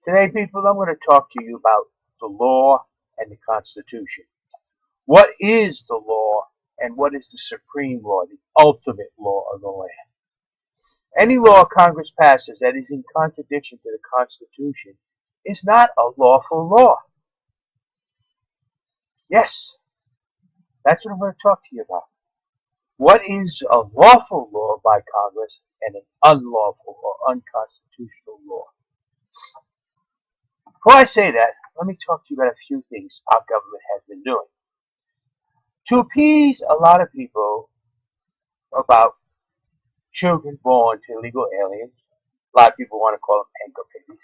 Today, people, I'm going to talk to you about the law and the Constitution. What is the law and what is the supreme law, the ultimate law of the land? Any law Congress passes that is in contradiction to the Constitution is not a lawful law. Yes, that's what I'm going to talk to you about. What is a lawful law by Congress and an unlawful or unconstitutional law? Before I say that, let me talk to you about a few things our government has been doing. To appease a lot of people about children born to illegal aliens, a lot of people want to call them anchor babies,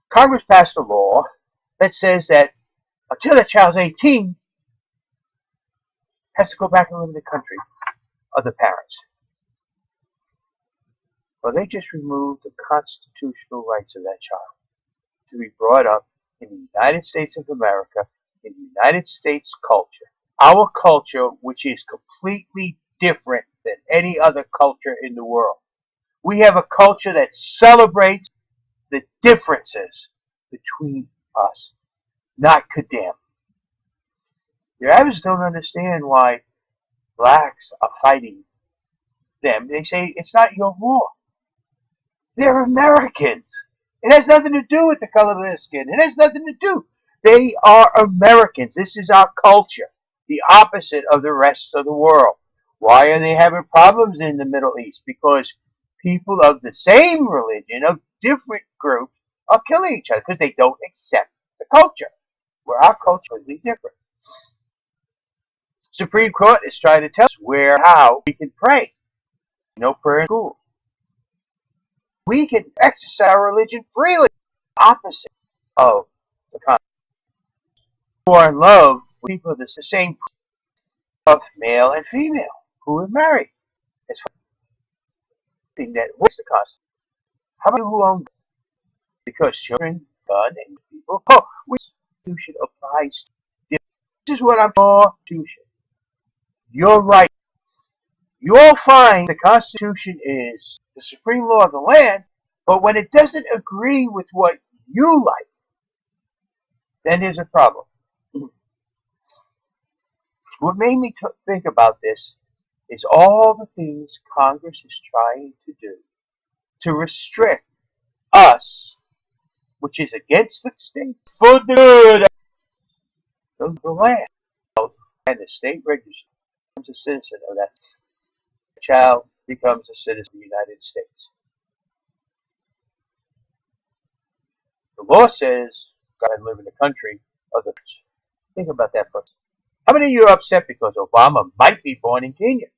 Congress passed a law that says that until that child's 18, has to go back and live in the country of the parents. Well, they just removed the constitutional rights of that child to be brought up in the United States of America, in the United States culture. Our culture, which is completely different than any other culture in the world. We have a culture that celebrates the differences between us, not condemn. The Arabs don't understand why blacks are fighting them. They say it's not your war. They're Americans. It has nothing to do with the color of their skin. It has nothing to do. They are Americans. This is our culture, the opposite of the rest of the world. Why are they having problems in the Middle East? Because people of the same religion, of different groups, are killing each other because they don't accept the culture, where our culture is different. Supreme Court is trying to tell us how we can pray. No prayer in school. We can exercise our religion freely. Opposite of the Constitution. Who are in love with people of the same of male and female who are married. It's something that works the Constitution. How about who own guns? Because children, gun, and people. Oh, the Constitution applies. This is what I'm for. Constitution. You're right. You'll find the Constitution is the supreme law of the land, but when it doesn't agree with what you like, then there's a problem. What made me think about this is all the things Congress is trying to do to restrict us, which is against the state, for the good of the land. And the state registers becomes a citizen of that. The child becomes a citizen of the United States. The law says, go ahead and live in the country of the rich. Think about that first. How many of you are upset because Obama might be born in Kenya?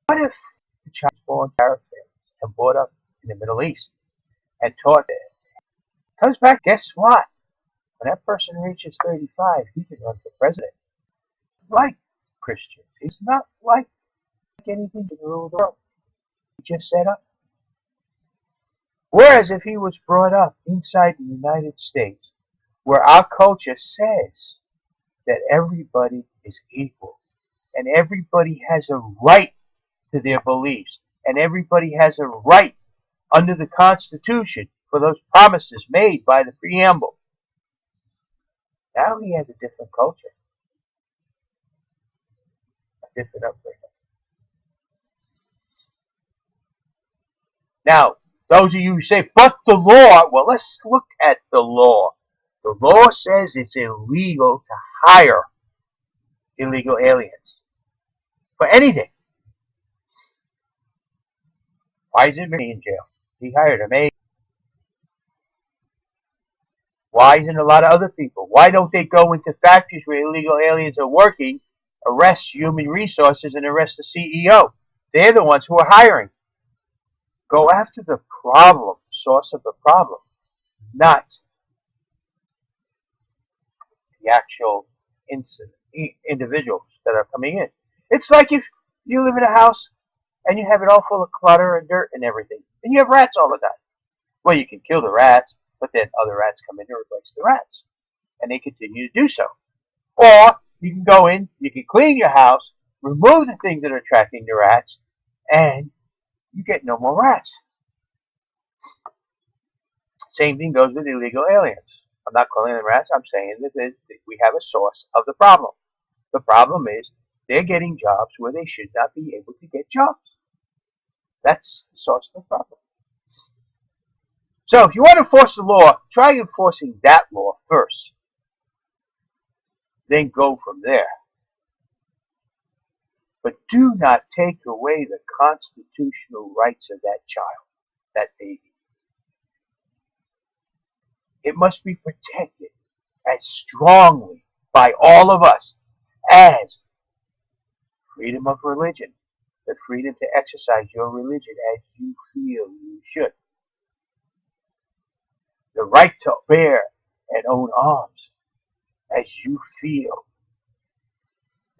What if the child is born in Arab families and brought up in the Middle East and taught there? Comes back, guess what? When that person reaches 35, he can run for president. Like Christians. He's not like anything to rule the world. He just set up. Whereas if he was brought up inside the United States, where our culture says that everybody is equal, and everybody has a right to their beliefs, and everybody has a right under the Constitution for those promises made by the preamble. Now he has a different culture, a different upbringing. Now, those of you who say, but the law, well, let's look at the law. The law says it's illegal to hire illegal aliens for anything. Why is he in jail? He hired a maid. Why isn't a lot of other people? Why don't they go into factories where illegal aliens are working, arrest human resources, and arrest the CEO? They're the ones who are hiring. Go after the problem, source of the problem, not the actual individuals that are coming in. It's like if you live in a house and you have it all full of clutter and dirt and everything, and you have rats all the time. Well, you can kill the rats, but then other rats come in to replace the rats, and they continue to do so. Or you can go in, you can clean your house, remove the things that are attracting the rats, and you get no more rats. Same thing goes with illegal aliens. I'm not calling them rats. I'm saying that we have a source of the problem. The problem is they're getting jobs where they should not be able to get jobs. That's the source of the problem. So if you want to enforce the law, try enforcing that law first. Then go from there. But do not take away the constitutional rights of that child, that baby. It must be protected as strongly by all of us as freedom of religion, the freedom to exercise your religion as you feel you should, the right to bear and own arms as you feel,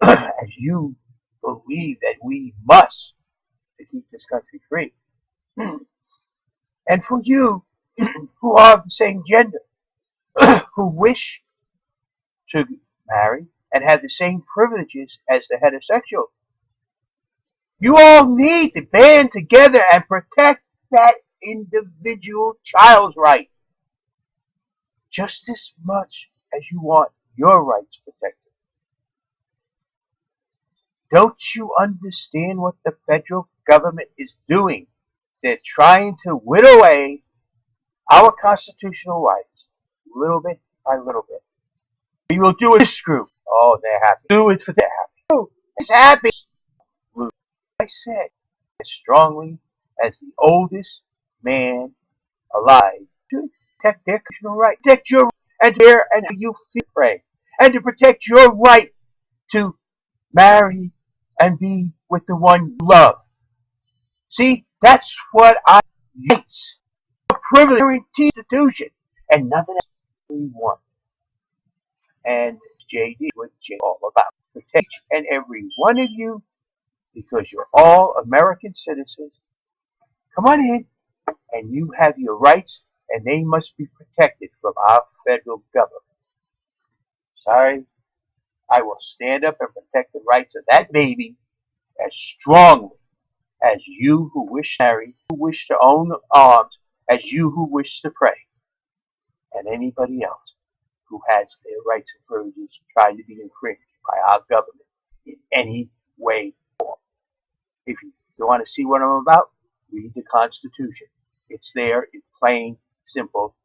as you believe that we must to keep this country free. And for you who are of the same gender, who wish to marry and have the same privileges as the heterosexual, you all need to band together and protect that individual child's right just as much as you want your rights protected. Don't you understand what the federal government is doing? They're trying to whittle away our constitutional rights little bit by little bit. We will do it this group. Oh, they're happy. Do it for their happy. Oh, it's happy. I said as strongly as the oldest man alive to protect their constitutional right, protect your right and bear and how you feel, pray, and to protect your right to marry and be with the one you love. See, that's what I rights, a privilege, guaranteed institution, and nothing else we want. And JD was all about protect each and every one of you because you're all American citizens. Come on in, and you have your rights, and they must be protected from our federal government. Sorry, I will stand up and protect the rights of that baby as strongly as you who wish to marry, who wish to own arms, as you who wish to pray, and anybody else who has their rights and privileges trying to be infringed by our government in any way or form. If you want to see what I'm about, read the Constitution. It's there in plain, simple